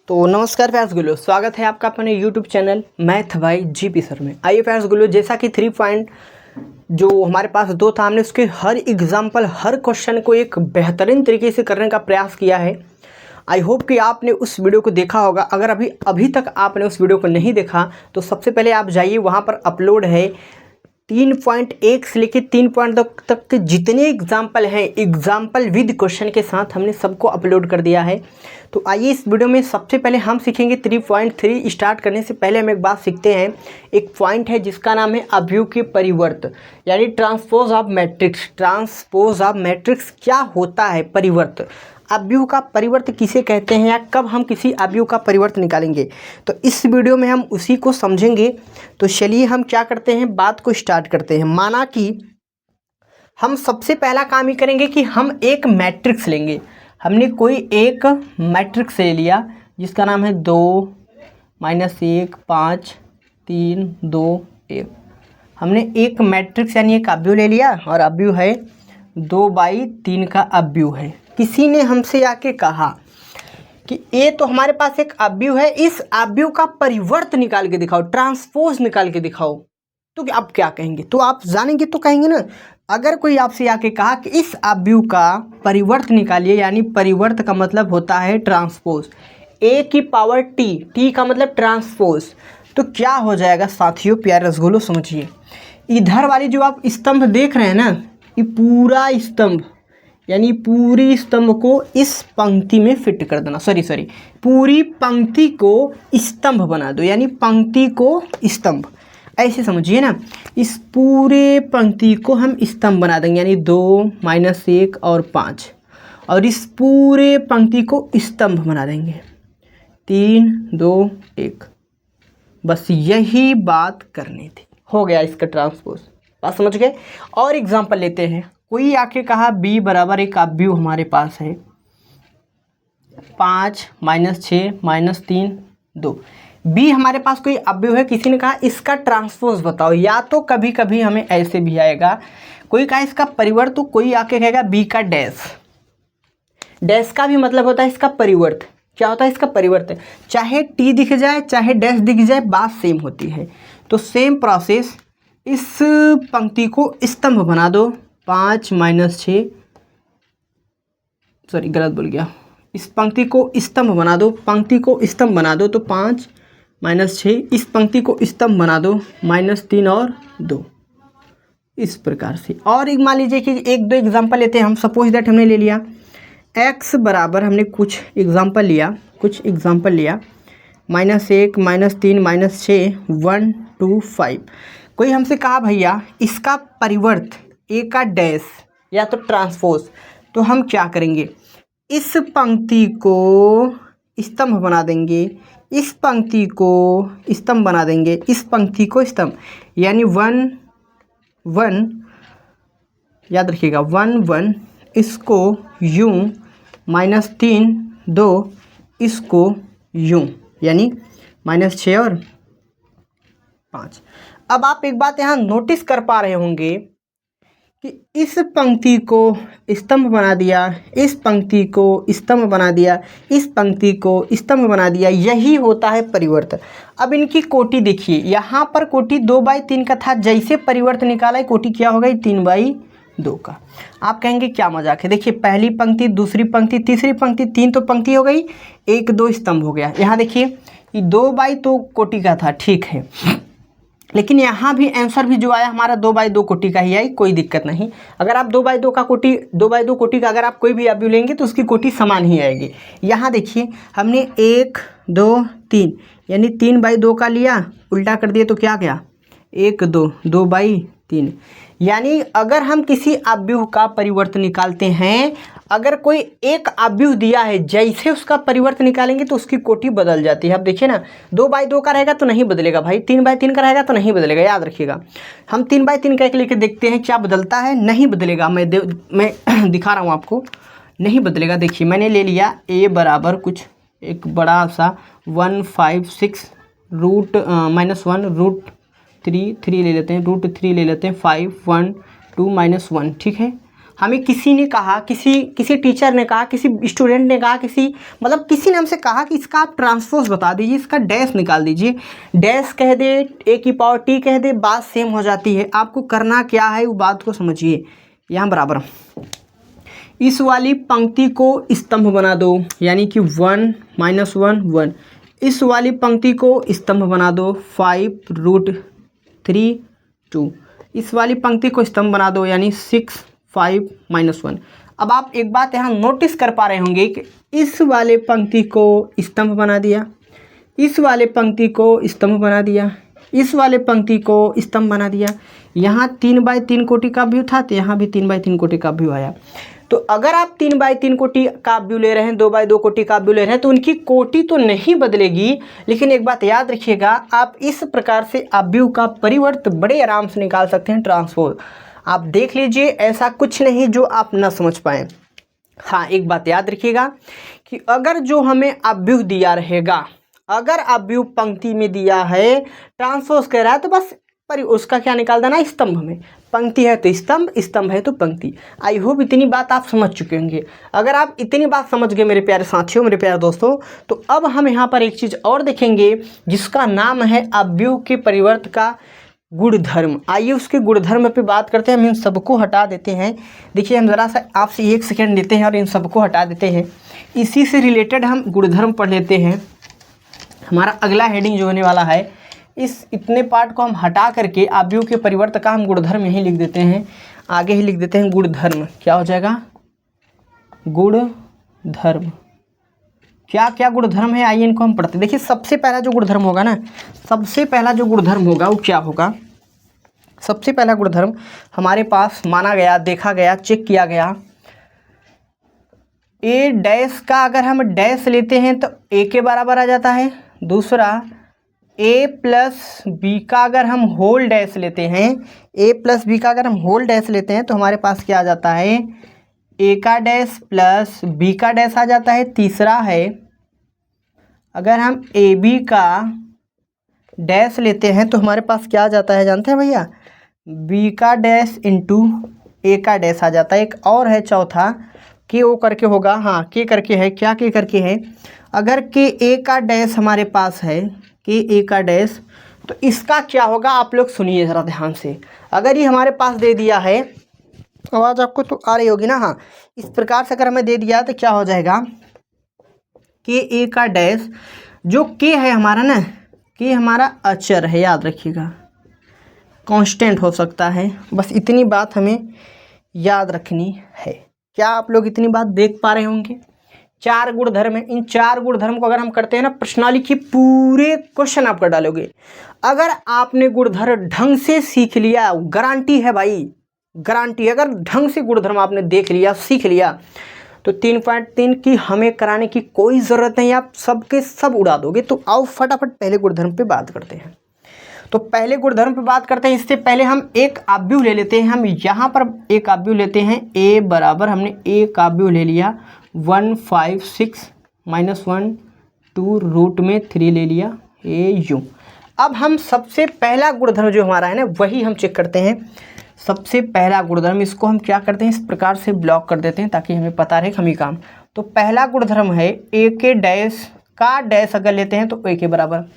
तो नमस्कार प्यास गुलो, स्वागत है आपका अपने YouTube चैनल मैथ भाई जीपी सर में। आइए प्यास गुलो, जैसा कि 3 पॉइंट जो हमारे पास दो था, हमने उसके हर एग्जाम्पल हर क्वेश्चन को एक बेहतरीन तरीके से करने का प्रयास किया है। आई होप कि आपने उस वीडियो को देखा होगा। अगर अभी तक आपने उस वीडियो को नहीं देखा तो सबसे पहले आप जाइए, वहाँ पर अपलोड है 3.1 से लेकर 3 तक के जितने एग्जाम्पल हैं, एग्जाम्पल विद क्वेश्चन के साथ हमने सबको अपलोड कर दिया है। तो आइए इस वीडियो में सबसे पहले हम सीखेंगे 3.3। स्टार्ट करने से पहले हम एक बात सीखते हैं। एक पॉइंट है जिसका नाम है अवयव के परिवर्त, यानी transpose of matrix. Transpose of matrix क्या होता है? परिवर्त। अवयव का परिवर्त किसे कहते हैं, या कब हम किसी अवयव का परिवर्त निकालेंगे, तो इस वीडियो में हम उसी को समझेंगे। तो चलिए हम क्या करते हैं, बात को स्टार्ट करते हैं। माना कि हम सबसे पहला काम ही करेंगे कि हम एक मैट्रिक्स लेंगे। हमने कोई एक मैट्रिक्स ले लिया जिसका नाम है 2 -1 5 3 2 1। हमने एक मैट्रिक्स यानी एक अवयव ले लिया, और अवयव है 2/3 का अवयव है। किसी ने हमसे आके कहा कि ये तो हमारे पास एक अवयव है, इस अवयव का परिवर्त निकाल के दिखाओ, ट्रांसपोज निकाल के दिखाओ। तो आप क्या कहेंगे? तो आप जानेंगे तो कहेंगे ना। अगर कोई आपसे आके कहा कि इस अवयव का परिवर्त निकालिए, यानी परिवर्त का मतलब होता है ट्रांसपोज, a की पावर t, t का मतलब ट्रांसपोज, तो क्या हो जाएगा साथियों? प्यारे रसगुल्लो समझिए, इधर वाली जो आप स्तंभ देख रहे हैं ना, ये पूरा स्तंभ, यानी पूरी स्तंभ को इस पंक्ति में फिट कर देना। सॉरी, पूरी पंक्ति को स्तंभ बना दो, यानी पंक्ति को स्तंभ, ऐसे समझिए ना। इस पूरे पंक्ति को हम स्तंभ बना देंगे, यानी 2 -1 और 5, और इस पूरे पंक्ति को स्तंभ बना देंगे 3 2 1। बस यही बात करनी थी, हो गया इसका ट्रांसपोज। बात समझ गए? और एग्जांपल लेते हैं। कोई आके कहा b बराबर एक अवयव हमारे पास है 5 -6 -3 2। b हमारे पास कोई अवयव है, किसी ने कहा इसका ट्रांसपोज बताओ। या तो कभी कभी हमें ऐसे भी आएगा, कोई कहा इसका परिवर्त, तो कोई आके कहेगा b का डैश। डैश का भी मतलब होता है इसका परिवर्त। क्या होता है इसका परिवर्त? चाहे t दिख जाए चाहे डैश दिख जाए, बात सेम होती है। तो सेम प्रोसेस, इस पंक्ति को स्तंभ बना दो 5 -6, सॉरी गलत बोल गया, इस पंक्ति को स्तंभ बना दो, पंक्ति को स्तंभ बना दो, तो 5 -6, इस पंक्ति को स्तंभ बना दो -3 और 2, इस प्रकार से। और एक मान लीजिए कि एक दो एग्जांपल लेते हैं हम। सपोज दैट हमने ले लिया x बराबर, हमने कुछ एग्जांपल लिया -1 -3 -6 1 2 5। कोई हमसे कहा भैया इसका परिवर्त a का डैश या तो ट्रांसपोज, तो हम क्या करेंगे, इस पंक्ति को स्तंभ बना देंगे, इस पंक्ति को स्तंभ बना देंगे, इस पंक्ति को स्तंभ, यानी 1 1, याद रखिएगा 1 1, इसको यूं, -3 2, इसको यूं, यानी -6 और 5। अब आप एक बात यहाँ नोटिस कर पा रहे होंगे कि इस पंक्ति को स्तंभ बना दिया, इस पंक्ति को स्तंभ बना दिया, इस पंक्ति को स्तंभ बना दिया, यही होता है परिवर्त। अब इनकी कोटि देखिए, यहाँ पर कोटि 2/3 का था, जैसे परिवर्त निकाला है कोटि क्या हो गई 3/2 का। आप कहेंगे क्या मजाक है? देखिए पहली पंक्ति, दूसरी पंक्ति, तीसरी पंक्ति, 3 तो पंक्ति हो गई, 1 2 स्तंभ हो गया। यहाँ देखिए ये 2/2 कोटि का था, ठीक है, लेकिन यहाँ भी आंसर भी जो आया हमारा 2/2 कोटि का ही आई, कोई दिक्कत नहीं। अगर आप 2/2 कोटि का अगर आप कोई भी अवयव लेंगे तो उसकी कोटि समान ही आएगी। यहाँ देखिए हमने 1 2 3, यानी 3/2 का लिया, उल्टा कर दिए तो क्या गया 1 2 2/3। यानी अगर हम किसी अवयव का परिवर्त निकालते हैं, अगर कोई एक अवयव दिया है, जैसे उसका परिवर्त निकालेंगे तो उसकी कोटि बदल जाती है। अब देखिए ना, 2/2 का रहेगा तो नहीं बदलेगा भाई, 3/3 का रहेगा तो नहीं बदलेगा, याद रखिएगा। हम 3/3 का एक लेके देखते हैं क्या बदलता है। नहीं बदलेगा, मैं दिखा रहा हूँ आपको, नहीं बदलेगा। देखिए मैंने ले लिया a बराबर कुछ एक बड़ा सा 156 -1 √3 ले लेते हैं, √3 ले लेते हैं 5 1 2 -1, ठीक है। हमें किसी ने कहा, किसी टीचर ने कहा, किसी स्टूडेंट ने कहा, किसी ने हमसे कहा कि इसका आप ट्रांसपोज बता दीजिए, इसका डैश निकाल दीजिए, डैश कह दे, ए की पावर टी कह दे, बात सेम हो जाती है। आपको करना क्या है वो बात को समझिए। यहाँ बराबर इस वाली पंक्ति को स्तंभ बना दो, यानी कि 1 -1 1। इस वाली पंक्ति को स्तंभ बना दो 5√3 2। इस वाली पंक्ति को स्तंभ बना दो, यानी 6 5 -1। अब आप एक बात यहाँ नोटिस कर पा रहे होंगे कि इस वाले पंक्ति को स्तंभ बना दिया, इस वाले पंक्ति को स्तंभ बना दिया, इस वाले पंक्ति को स्तंभ बना दिया। यहाँ 3/3 कोटि का व्यू था तो यहाँ भी 3/3 कोटि का व्यू आया। तो अगर आप 3/3 कोटि का व्यू ले रहे हैं, 2/2 कोटि का व्यू ले रहे हैं, तो उनकी कोटि तो नहीं बदलेगी, लेकिन एक बात याद रखिएगा, आप इस प्रकार से व्यू का परिवर्त बड़े आराम से निकाल सकते हैं, ट्रांसपोज। आप देख लीजिए, ऐसा कुछ नहीं जो आप न समझ पाएँ। हाँ, एक बात याद रखिएगा कि अगर जो हमें व्यू दिया रहेगा, अगर व्यू पंक्ति में दिया है, ट्रांसपोज कह रहा है, तो बस उसका क्या निकाल देना, स्तंभ में। पंक्ति है तो स्तंभ, स्तंभ है तो पंक्ति। आई होप इतनी बात आप समझ चुके होंगे। अगर आप इतनी बात समझ गए मेरे प्यारे साथियों, मेरे प्यारे दोस्तों, तो अब हम यहाँ पर एक चीज़ और देखेंगे जिसका नाम है अवयव के परिवर्त का गुणधर्म। आइए उसके गुणधर्म पे बात करते हैं। हम इन सबको हटा देते हैं। देखिए, हम ज़रा सा आपसे 1 सेकेंड लेते हैं और इन सबको हटा देते हैं। इसी से रिलेटेड हम गुणधर्म पढ़ लेते हैं। हमारा अगला हेडिंग जो होने वाला है, इस इतने पार्ट को हम हटा करके अवयव के परिवर्त का हम गुणधर्म यहीं लिख देते हैं, आगे ही लिख देते हैं गुणधर्म। क्या हो जाएगा, गुणधर्म। क्या क्या गुणधर्म है, आइए इनको हम पढ़ते हैं। देखिए, सबसे पहला जो गुणधर्म होगा ना, सबसे पहला जो गुणधर्म होगा वो क्या होगा। सबसे पहला गुणधर्म हमारे पास माना गया, देखा गया, चेक किया गया, ए डैश का अगर हम डैश लेते हैं तो ए के बराबर आ जाता है। दूसरा, ए प्लस बी का अगर हम होल डैश लेते हैं, ए प्लस बी का अगर हम होल डैश लेते हैं तो हमारे पास क्या आ जाता है, ए का डैश प्लस बी का डैश आ जाता है। तीसरा है, अगर हम ए बी का डैश लेते हैं तो हमारे पास क्या आ जाता है, जानते हैं भैया, बी का डैश इंटू ए का डैश आ जाता है। एक और है चौथा, के ओ करके होगा, हाँ के करके है। क्या के करके है, अगर के ए का डैश हमारे पास है, के ए का डैश, तो इसका क्या होगा, आप लोग सुनिए ज़रा ध्यान से। अगर ये हमारे पास दे दिया है, आवाज़ आपको तो आ रही होगी ना, हाँ, इस प्रकार से अगर हमें दे दिया तो क्या हो जाएगा, के ए का डैश, जो के है हमारा ना, के हमारा अचर है, याद रखिएगा, कांस्टेंट हो सकता है। बस इतनी बात हमें याद रखनी है। क्या आप लोग इतनी बात देख पा रहे होंगे। 4 गुणधर्म है, इन 4 गुणधर्म को अगर हम करते हैं ना, प्रश्नावली के पूरे क्वेश्चन आप कर डालोगे। अगर आपने गुणधर्म ढंग से सीख लिया, गारंटी है भाई, गारंटी, अगर ढंग से गुणधर्म आपने देख लिया, सीख लिया, तो 3.3 की हमें कराने की कोई ज़रूरत नहीं, आप सबके सब उड़ा दोगे। तो आओ फटाफट पहले गुणधर्म पे बात करते हैं। तो पहले गुणधर्म पे बात करते हैं। इससे पहले हम एक अवयव ले लेते हैं। हम यहाँ पर एक अवयव लेते हैं, ए बराबर, हमने एक अवयव ले लिया 1 5 6 -1 2 रूट में 3 ले लिया, ए यू। अब हम सबसे पहला गुणधर्म जो हमारा है ना, वही हम चेक करते हैं। सबसे पहला गुणधर्म, इसको हम क्या करते हैं, इस प्रकार से ब्लॉक कर देते हैं ताकि हमें पता रहे हम ही काम। तो पहला गुणधर्म है, ए के डैश का डैश अगर लेते हैं तो ए के बराबर।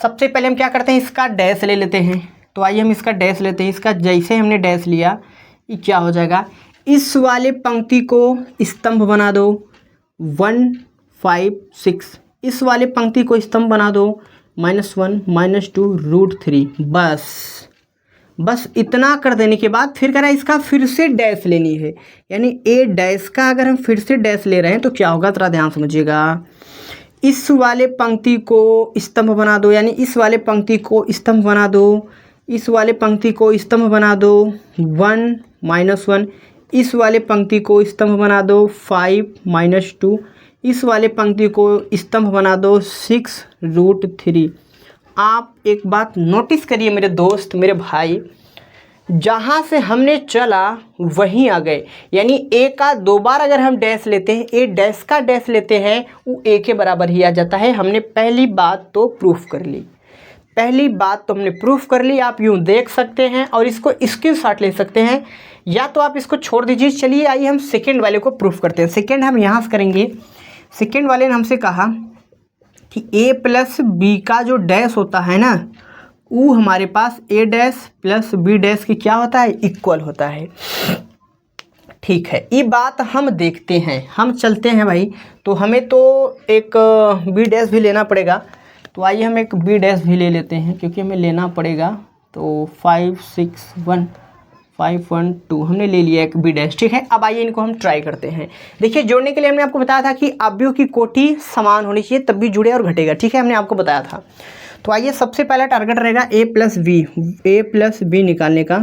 सबसे पहले हम क्या करते हैं, इसका डैश ले लेते हैं। तो आइए हम इसका डैश लेते हैं। इसका जैसे हमने डैश लिया, ये क्या हो जाएगा, इस वाले पंक्ति को स्तंभ बना दो 1 5 6। इस वाले पंक्ति को स्तंभ बना दो -1 -2 रूट 3। बस इतना कर देने के बाद फिर कह रहा है इसका फिर से डैश लेनी है, यानी ए डैश का अगर हम फिर से डैश ले रहे हैं तो क्या होगा, थोड़ा ध्यान समझिएगा। इस वाले पंक्ति को स्तंभ बना दो, यानी इस वाले पंक्ति को स्तंभ बना दो, इस वाले पंक्ति को स्तंभ बना दो 1 -1। इस वाले पंक्ति को स्तंभ बना दो 5 -2। इस वाले पंक्ति को स्तंभ बना दो 6 रूट 3। आप एक बात नोटिस करिए मेरे दोस्त, मेरे भाई, जहाँ से हमने चला वहीं आ गए। यानी ए का 2 बार अगर हम डैश लेते हैं, ए डैश का डैश लेते हैं, वो ए के बराबर ही आ जाता है। हमने पहली बात तो प्रूफ कर ली। पहली बात तो हमने प्रूफ कर ली, आप यूँ देख सकते हैं और इसको स्क्रीनशॉट ले सकते हैं, या तो आप इसको छोड़ दीजिए। चलिए आइए हम सेकेंड वाले को प्रूफ करते हैं। सेकेंड हम यहाँ से करेंगे। सेकेंड वाले ने हमसे कहा कि a प्लस बी का जो डैश होता है ना, वो हमारे पास a dash plus b dash की क्या होता है, इक्वल होता है। ठीक है, ये बात हम देखते हैं, हम चलते हैं भाई। तो हमें तो एक b डैश भी लेना पड़ेगा, तो आइए हम एक b डैश भी ले लेते हैं, क्योंकि हमें लेना पड़ेगा। तो 5 6 1 5 1 2 हमने ले लिया एक बी डैश। ठीक है, अब आइए इनको हम ट्राई करते हैं। देखिए, जोड़ने के लिए हमने आपको बताया था कि अवयव की कोटि समान होनी चाहिए, तब भी जुड़े और घटेगा। ठीक है, हमने आपको बताया था। तो आइए सबसे पहला टारगेट रहेगा a प्लस बी निकालने का।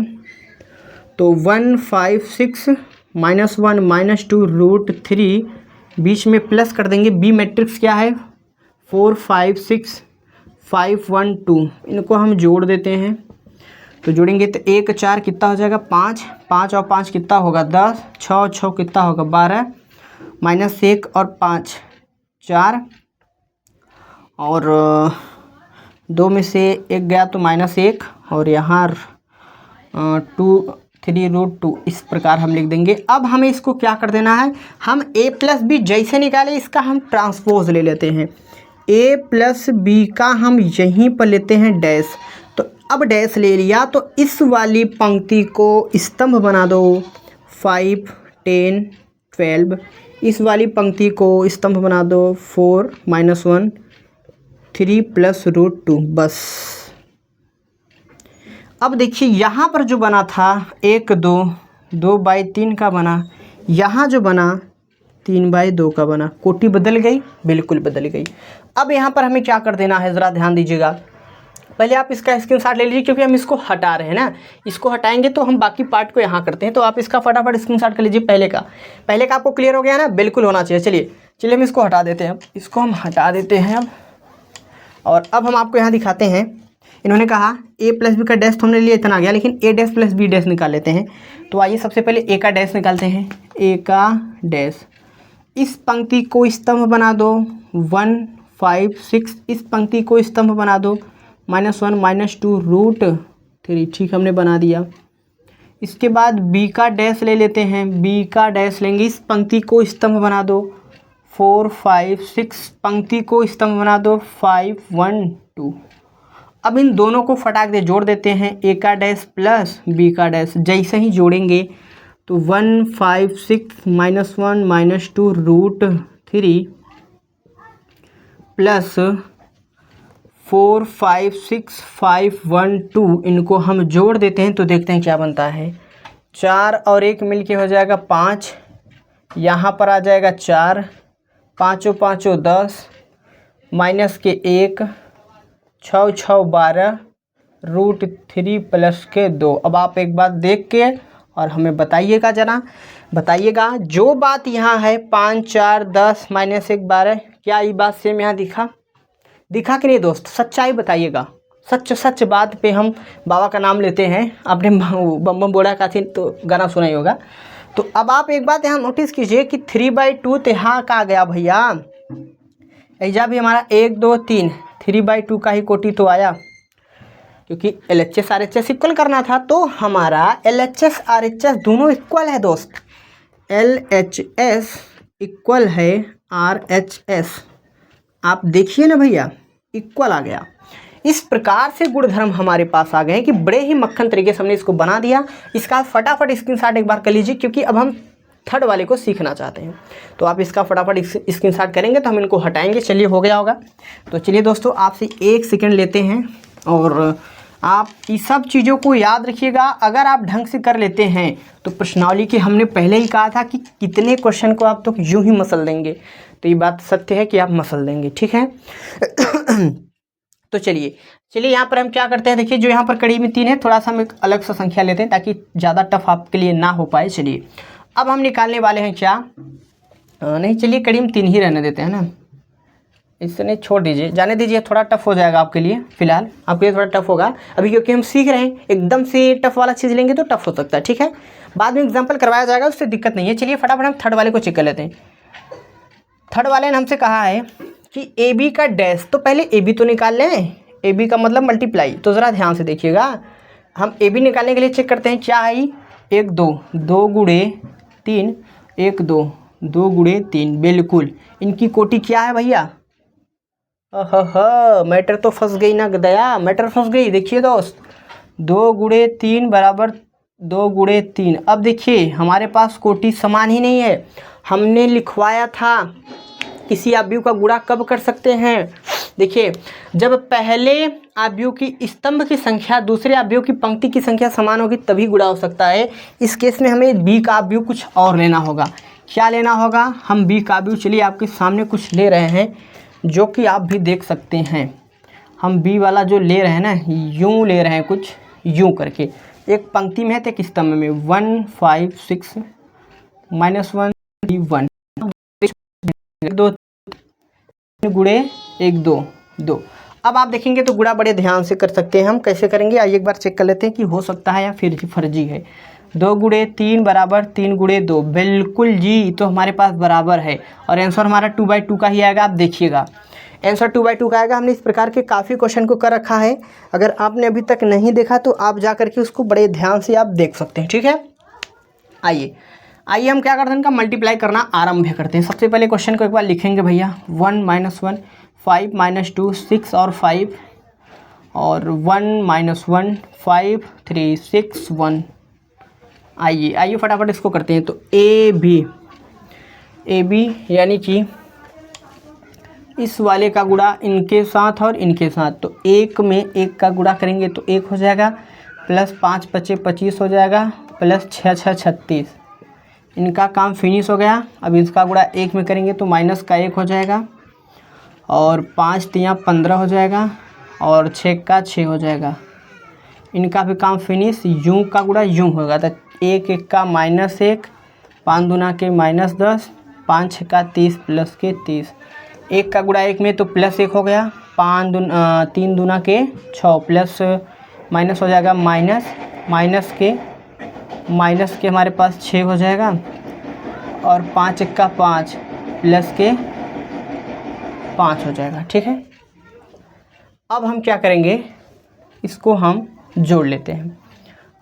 तो 1 5 6 -1 -2 √3, बीच में प्लस कर देंगे। बी मैट्रिक्स क्या है, 4 5 6 5 1 2, इनको हम जोड़ देते हैं। तो जोड़ेंगे तो 1 4 कितना हो जाएगा, 5 5 और 5 कितना होगा, 10 6 6 कितना होगा, 12 -1 और 5 4, और 2 में से 1 गया तो -1, और यहाँ 2 3 √2, इस प्रकार हम लिख देंगे। अब हमें इसको क्या कर देना है, हम a प्लस बी जैसे निकाले इसका हम ट्रांसपोज ले लेते हैं। a प्लस बी का हम यहीं पर लेते हैं डैश। तो अब डैश ले लिया तो इस वाली पंक्ति को स्तंभ बना दो, 5 10 12। इस वाली पंक्ति को स्तंभ बना दो, 4 -1 3 + √2, बस। अब देखिए यहाँ पर जो बना था 1 2 2/3 का बना, यहाँ जो बना 3/2 का बना। कोटि बदल गई, बिल्कुल बदल गई। अब यहाँ पर हमें क्या कर देना है, ज़रा ध्यान दीजिएगा। पहले आप इसका स्क्रीनशॉट ले लीजिए, क्योंकि हम इसको हटा रहे हैं ना। इसको हटाएंगे तो हम बाकी पार्ट को यहाँ करते हैं। तो आप इसका फटाफट स्क्रीनशॉट कर लीजिए। पहले का आपको क्लियर हो गया ना, बिल्कुल होना चाहिए। चलिए हम इसको हटा देते हैं। इसको हम हटा देते हैं अब। और अब हम आपको यहाँ दिखाते हैं। इन्होंने कहा a प्लस बी का डैश तो हमने लिया, इतना आ गया, लेकिन a dash plus B dash निकाल लेते हैं। तो आइए सबसे पहले a का डैश निकालते हैं। a का डैश, इस पंक्ति को स्तंभ बना दो, 1 5 6। इस पंक्ति को स्तंभ बना दो, -1 -2 √3। ठीक, हमने बना दिया। इसके बाद b का डैश ले लेते हैं। b का डैश लेंगे, इस पंक्ति को स्तंभ बना दो, 4 5 6। पंक्ति को स्तंभ बना दो, 5 1 2। अब इन दोनों को फटाक दे जोड़ देते हैं, a का डैश प्लस b का डैश। जैसे ही जोड़ेंगे तो 1 5 6 -1 -2 √3 प्लस 4 5 6 5 1 2, इनको हम जोड़ देते हैं तो देखते हैं क्या बनता है। 4 और 1 मिलके हो जाएगा 5, यहाँ पर आ जाएगा 4, 5 5 10, माइनस के 1, 6 6 12 √3 प्लस के 2। अब आप एक बात देख के और हमें बताइएगा, ज़रा बताइएगा। जो बात यहाँ है 5 4 10 -1 12, क्या ये बात सेम यहाँ दिखा कि नहीं दोस्त? सच्चाई बताइएगा। सच बात पे हम बाबा का नाम लेते हैं। आपने बम बम बोड़ा का थी तो गाना सुना ही होगा। तो अब आप एक बात यहाँ नोटिस कीजिए कि 3/2 तो यहाँ का आ गया भैया। ऐजा भी हमारा 1 2 3 3/2 का ही कोटि तो आया, क्योंकि LHS RHS इक्वल करना था। तो हमारा LHS RHS दोनों इक्वल है दोस्त। LHS इक्वल है RHS, आप देखिए ना भैया, इक्वल आ गया। इस प्रकार से गुणधर्म हमारे पास आ गए हैं कि बड़े ही मक्खन तरीके से हमने इसको बना दिया। इसका फटाफट स्क्रीनशॉट एक बार कर लीजिए, क्योंकि अब हम थर्ड वाले को सीखना चाहते हैं। तो आप इसका फटाफट स्क्रीनशॉट करेंगे तो हम इनको हटाएंगे। चलिए हो गया होगा। तो चलिए दोस्तों, आपसे 1 सेकेंड लेते हैं और आप इस सब चीज़ों को याद रखिएगा। अगर आप ढंग से कर लेते हैं तो प्रश्नावली के हमने पहले ही कहा था कि कितने क्वेश्चन को आप तो यूँ ही मसल देंगे। तो ये बात सत्य है कि आप मसल देंगे, ठीक है। तो चलिए यहाँ पर हम क्या करते हैं। देखिए, जो यहाँ पर कड़ी में 3 है, थोड़ा सा हम एक अलग सा संख्या लेते हैं ताकि ज़्यादा टफ आपके लिए ना हो पाए। चलिए अब हम निकालने वाले हैं क्या, नहीं चलिए कड़ी में 3 ही रहने देते हैं ना, इससे नहीं, छोड़ दीजिए, जाने दीजिए। थोड़ा टफ हो जाएगा आपके लिए, फिलहाल आपके लिए थोड़ा टफ होगा अभी, क्योंकि हम सीख रहे हैं। एकदम से टफ वाला चीज़ लेंगे तो टफ हो सकता है, ठीक है। बाद में एग्जाम्पल करवाया जाएगा, उससे दिक्कत नहीं है। चलिए फटाफट हम थर्ड वाले को चेक कर लेते हैं। थर्ड वाले ने हमसे कहा है कि AB का डैश, तो पहले AB तो निकाल लें। ए बी का मतलब मल्टीप्लाई। तो ज़रा ध्यान से देखिएगा, हम ए बी निकालने के लिए चेक करते हैं क्या आई, 1 2, 2 गुणे 3, 1 2, 2 गुणे 3, बिल्कुल इनकी कोटि क्या है भैया। मैटर तो फंस गई ना गदया, मैटर फंस गई। देखिए दोस्त, 2 गुणे 3 बराबर 2 गुणे 3। अब देखिए हमारे पास कोटि समान ही नहीं है। हमने लिखवाया था किसी अवयव का गुणा कब कर सकते हैं, देखिए जब पहले अवयव की स्तंभ की संख्या दूसरे अवयव की पंक्ति की संख्या समान होगी तभी गुणा हो सकता है। इस केस में हमें बी का अवयव कुछ और लेना होगा। क्या लेना होगा, हम बी का अवयव चलिए आपके सामने कुछ ले रहे हैं जो कि आप भी देख सकते हैं। हम बी वाला जो ले रहे हैं ना, यूँ ले रहे हैं, कुछ यूँ करके, एक पंक्ति में है तो एक स्तंभ में, 1 5 6 -1 1 2 गुणे 1 2 2। अब आप देखेंगे तो गुणा बड़े ध्यान से कर सकते हैं। हम कैसे करेंगे आइए एक बार चेक कर लेते हैं कि हो सकता है या फिर फर्जी है। 2 गुणे 3 बराबर 3 गुणे 2, बिल्कुल जी, तो हमारे पास बराबर है और आंसर हमारा 2/2 का ही आएगा। आप देखिएगा आंसर 2/2 का आएगा। हमने इस प्रकार के काफ़ी क्वेश्चन को कर रखा है, अगर आपने अभी तक नहीं देखा तो आप जा करके उसको बड़े ध्यान से आप देख सकते हैं, ठीक है। आइए हम क्या करते हैं, इनका मल्टीप्लाई करना आरंभ करते हैं। सबसे पहले क्वेश्चन को एक बार लिखेंगे भैया, 1 - 1 5 - 2 6 और 5 और 1 - 1 5 3 6 1। आइए फटाफट इसको करते हैं। तो ए बी यानी कि इस वाले का गुणा इनके साथ और इनके साथ, तो 1 में 1 का गुणा करेंगे तो 1 हो जाएगा, प्लस 5 × 5 = 25 हो जाएगा, प्लस 6 × 6 = 36। इनका काम फिनिश हो गया। अब इसका गुणा 1 में करेंगे तो माइनस का 1 हो जाएगा और 5 × 3 = 15 हो जाएगा और 6 का 6 हो जाएगा। इनका भी काम फिनिश। यूँ का गुणा यूँ होगा तो 1 1 का -1, 5 दूना के -10, 5 6 का 30 प्लस के 30। 1 का गुणा 1 में तो +1 हो गया, 3 दूना के 6 प्लस माइनस हो जाएगा माइनस के हमारे पास 6 हो जाएगा और 5 1 का 5 प्लस के 5 हो जाएगा, ठीक है। अब हम क्या करेंगे, इसको हम जोड़ लेते हैं।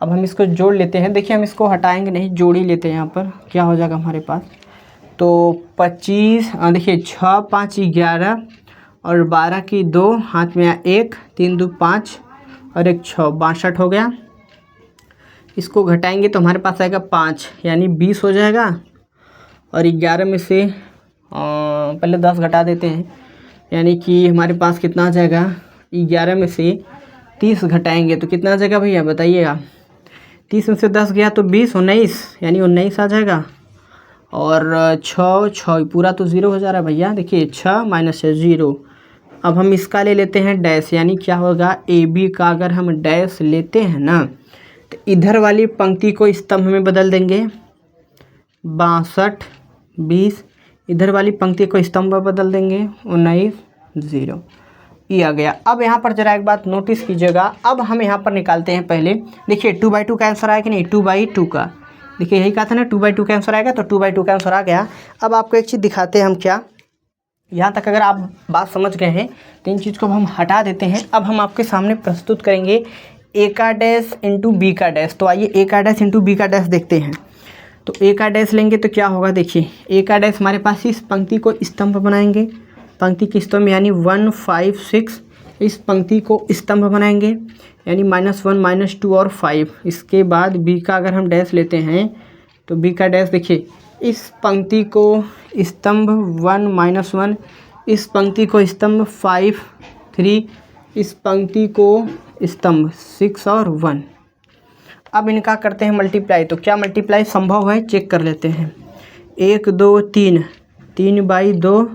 अब हम इसको जोड़ लेते हैं। देखिए हम इसको हटाएंगे नहीं, जोड़ ही लेते हैं। यहाँ पर क्या हो जाएगा हमारे पास, तो 25, देखिए 6 5 11 और 12 की 2 हाथ में 1 3 2 5 और 1 6 62 हो गया। इसको घटाएंगे तो हमारे पास आएगा 5 यानी 20 हो जाएगा और 11 में से पहले 10 घटा देते हैं, यानी कि हमारे पास कितना आ जाएगा, 11 में से 30 घटाएंगे तो कितना आ जाएगा भैया बताइएगा। 30 में से 10 गया तो 20 19 यानी 19 आ जाएगा और 6 पूरा तो 0 हो जा रहा है भैया। देखिए 6 - 0। अब हम इसका ले लेते हैं डैश, यानी क्या होगा, ए बी का अगर हम डैश लेते हैं ना तो इधर वाली पंक्ति को स्तंभ में बदल देंगे, 62 20, इधर वाली पंक्ति को स्तंभ में बदल देंगे, 19 0। ये आ गया। अब यहाँ पर जरा एक बात नोटिस कीजिएगा। अब हम यहाँ पर निकालते हैं पहले, देखिए 2/2 का आंसर आया कि नहीं, 2/2 का, देखिए यही कहा था ना 2/2 का आंसर आएगा, तो 2/2 का आंसर आ गया। अब आपको एक चीज़ दिखाते हैं हम, क्या यहाँ तक अगर आप बात समझ गए हैं तो इन चीज़ को हम हटा देते हैं। अब हम आपके सामने प्रस्तुत करेंगे ए का डैश इंटू बी का डैश। तो आइए ए का डैश इंटू बी का डैश देखते हैं। तो ए का डैश लेंगे तो क्या होगा, देखिए ए का डैश हमारे पास इस पंक्ति को स्तंभ बनाएंगे, पंक्ति की स्तंभ यानी 1 5 6, इस पंक्ति को स्तंभ बनाएंगे यानी -1 -2 और 5। इसके बाद बी का अगर हम डैश लेते हैं तो बी का डैश देखिए इस पंक्ति को स्तंभ 1 -1, इस पंक्ति को स्तंभ 5 3, इस पंक्ति को स्तंभ 6 और 1। अब इनका करते हैं मल्टीप्लाई। तो क्या मल्टीप्लाई संभव है, चेक कर लेते हैं। 1 2 3, 3/2,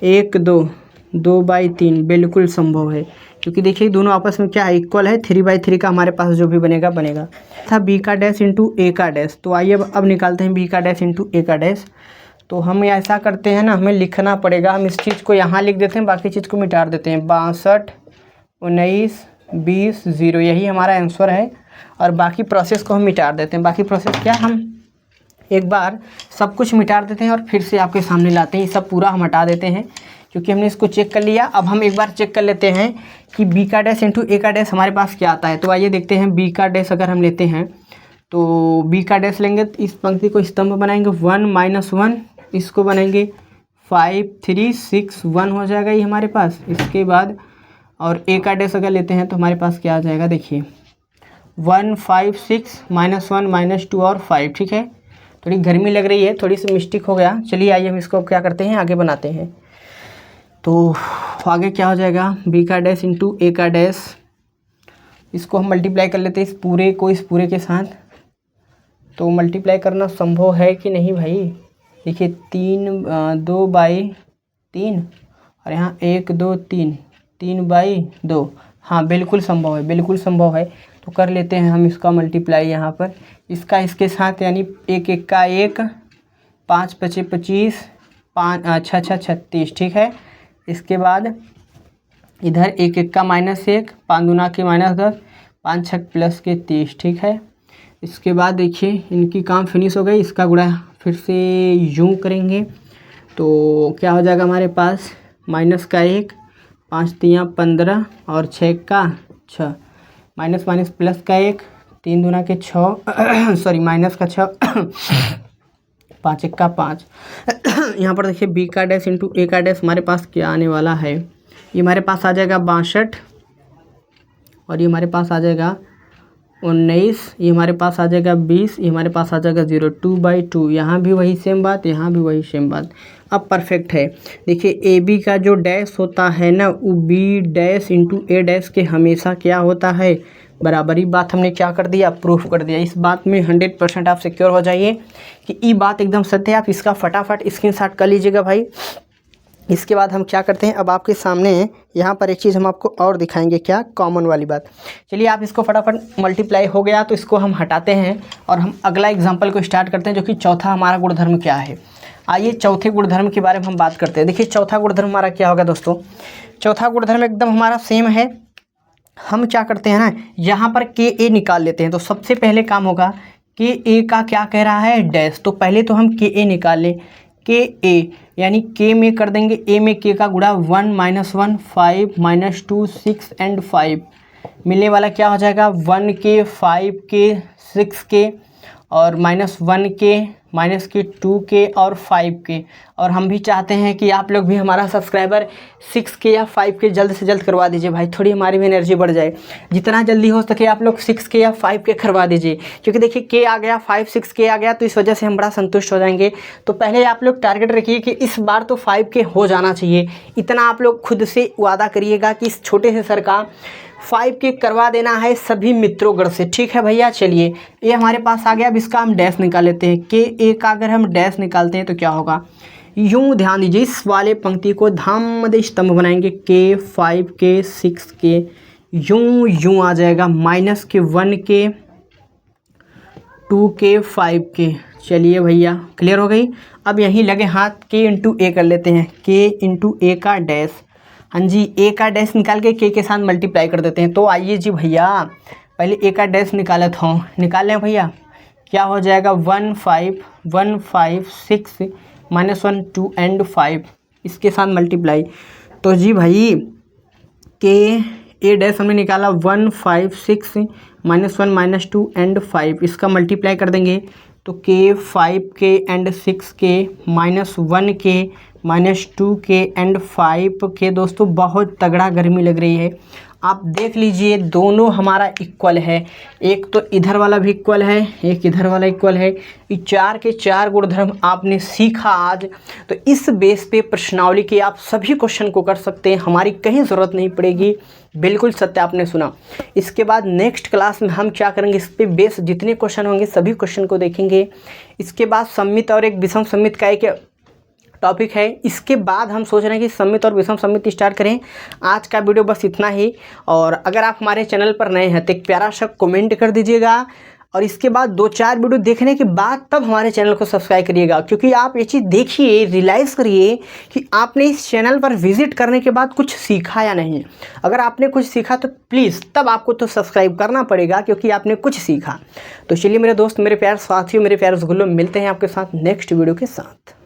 1 2, 2/3, बिल्कुल संभव है क्योंकि देखिए दोनों आपस में क्या है, इक्वल है। 3/3 का हमारे पास जो भी बनेगा बनेगा। था बी का डैश इंटू ए का डैश। तो आइए अब निकालते हैं बी का डैश इंटू ए का डैश। तो हम ऐसा करते हैं ना, हमें लिखना पड़ेगा, हम इस चीज़ को यहाँ लिख देते हैं, बाकी चीज़ को मिटा देते हैं। 62 19 20 0, यही हमारा आंसर है और बाकी प्रोसेस को हम मिटा देते हैं। बाकी प्रोसेस क्या, हम एक बार सब कुछ मिटा देते हैं और फिर से आपके सामने लाते हैं। ये सब पूरा हम हटा देते हैं क्योंकि हमने इसको चेक कर लिया। अब हम एक बार चेक कर लेते हैं कि बी का डैश इंटू ए का डैश हमारे पास क्या आता है। तो आइए देखते हैं बी का डैश अगर हम लेते हैं तो बी का डैश लेंगे तो इस पंक्ति को स्तंभ बनाएंगे 1 - 1, इसको बनाएंगे 5 3 6 1 हो जाएगा ये हमारे पास। इसके बाद और ए का डैश अगर लेते हैं तो हमारे पास क्या आ जाएगा, देखिए 1 5 6 -1 -2 और 5। ठीक है, थोड़ी गर्मी लग रही है, थोड़ी सी मिस्टेक हो गया। चलिए आइए हम इसको क्या करते हैं, आगे बनाते हैं। तो आगे क्या हो जाएगा, बी का डैश इंटू ए का डैश, इसको हम मल्टीप्लाई कर लेते हैं इस पूरे को इस पूरे के साथ। तो मल्टीप्लाई करना संभव है कि नहीं भाई, देखिए 2/3 और यहाँ 1 2 3 3/2। हाँ बिल्कुल संभव है, बिल्कुल संभव है। तो कर लेते हैं हम इसका मल्टीप्लाई यहाँ पर, इसका इसके साथ, यानी 1 1 का 1, 5 5 25, 5 6 36। ठीक है, इसके बाद इधर 1 1 का -1, 5 दूना के -10, 5 6 प्लस के 30। ठीक है, इसके बाद देखिए इनकी काम फिनिश हो गई। इसका गुणा फिर से यूँ करेंगे तो क्या हो जाएगा हमारे पास, -1, 5 3 15 और 6 का 6, माइनस प्लस का 1, 3 दूना के 6 सॉरी माइनस का 6 5 1 का 5। यहाँ पर देखिए बी का डैश इंटू ए का डैश हमारे पास क्या आने वाला है, ये हमारे पास आ जाएगा 62 और ये हमारे पास आ जाएगा 19, ये हमारे पास आ जाएगा 20, ये हमारे पास आ जाएगा 0 2/2। यहाँ भी वही सेम बात, यहाँ भी वही सेम बात। अब परफेक्ट है। देखिए ए बी का जो डैश होता है ना, वो बी डैश इंटू ए डैश के हमेशा क्या होता है, बराबरी। बात हमने क्या कर दिया, प्रूफ कर दिया। इस बात में 100% आप सिक्योर हो जाइए कि ये बात एकदम सत्य है। आप इसका फटाफट स्क्रीनशॉट कर लीजिएगा भाई। इसके बाद हम क्या करते हैं, अब आपके सामने यहाँ पर एक चीज़ हम आपको और दिखाएंगे, क्या, कॉमन वाली बात। चलिए आप इसको फटाफट, मल्टीप्लाई हो गया तो इसको हम हटाते हैं और हम अगला एग्जांपल को स्टार्ट करते हैं, जो कि चौथा हमारा गुणधर्म क्या है। आइए चौथे गुणधर्म के बारे में हम बात करते हैं। देखिए चौथा गुणधर्म हमारा क्या होगा दोस्तों, चौथा गुणधर्म एकदम हमारा सेम है। हम क्या करते हैं ना, यहाँ पर के ए निकाल लेते हैं। तो सबसे पहले काम होगा, के ए का क्या कह रहा है, डैश। तो पहले तो हम के ए निकाल लें, के ए यानी के में कर देंगे, ए में के का गुणा 1 - 1 5 -2 6 एंड 5, मिलने वाला क्या हो जाएगा, 1 के 5 के 6 के और -1 के -2 के और 5 के। और हम भी चाहते हैं कि आप लोग भी हमारा सब्सक्राइबर 6 के या 5 के जल्द से जल्द करवा दीजिए भाई, थोड़ी हमारी भी एनर्जी बढ़ जाए। जितना जल्दी हो सके आप लोग 6 के या 5 के करवा दीजिए, क्योंकि देखिए के आ गया, 5 6 के आ गया, तो इस वजह से हम बड़ा संतुष्ट हो जाएंगे। तो पहले आप लोग टारगेट रखिए कि इस बार तो 5 के हो जाना चाहिए। इतना आप लोग खुद से वादा करिएगा कि इस छोटे से सर का 5 के करवा देना है सभी मित्रों से। ठीक है भैया, चलिए ये हमारे पास आ गया। अब इसका हम डैश निकाल लेते हैं। के ए का अगर हम डैश निकालते हैं तो क्या होगा, यूँ ध्यान दीजिए, इस वाले पंक्ति को धाम स्तंभ बनाएंगे, के 5 के 6 के, यूँ आ जाएगा, -1 के 2 के 5 के। चलिए भैया क्लियर हो गई। अब यहीं लगे हाथ, के इंटू ए कर लेते हैं, के इंटू ए का डैश। हाँ जी, ए का डैश निकाल के साथ मल्टीप्लाई कर देते हैं। तो आइए जी भैया, पहले ए का डैश निकाला था, निकाल लें भैया, क्या हो जाएगा, 1 5 1 5 6 -1 2 एंड 5, इसके साथ मल्टीप्लाई। तो जी भाई के ए डैश हमने निकाला 1 5 6 -1 -2 एंड 5, इसका मल्टीप्लाई कर देंगे तो के 5 के एंड 6 के -1 के -2 के एंड 5 के। दोस्तों बहुत तगड़ा गर्मी लग रही है, आप देख लीजिए दोनों हमारा इक्वल है। एक तो इधर वाला भी इक्वल है, एक इधर वाला इक्वल है। ये 4 के 4 गुणधर्म आपने सीखा आज। तो इस बेस पे प्रश्नावली के आप सभी क्वेश्चन को कर सकते हैं, हमारी कहीं ज़रूरत नहीं पड़ेगी। बिल्कुल सत्य आपने सुना। इसके बाद नेक्स्ट क्लास में हम क्या करेंगे, इस पे बेस जितने क्वेश्चन होंगे सभी क्वेश्चन को देखेंगे। इसके बाद सम्मित और एक विषम सम्मित का एक टॉपिक है। इसके बाद हम सोच रहे हैं कि सम्मित और विषम सम्मित स्टार्ट करें। आज का वीडियो बस इतना ही। और अगर आप हमारे चैनल पर नए हैं तो एक प्यारा सा कमेंट कर दीजिएगा, और इसके बाद 2-4 वीडियो देखने के बाद तब हमारे चैनल को सब्सक्राइब करिएगा, क्योंकि आप ये चीज़ देखिए, रियलाइज़ करिए कि आपने इस चैनल पर विजिट करने के बाद कुछ सीखा या नहीं। अगर आपने कुछ सीखा तो प्लीज़ तब आपको तो सब्सक्राइब करना पड़ेगा, क्योंकि आपने कुछ सीखा। तो चलिए मेरे दोस्त, मेरे प्यारे साथियों, मेरे प्यारे रसगुल्लों, मिलते हैं आपके साथ नेक्स्ट वीडियो के साथ।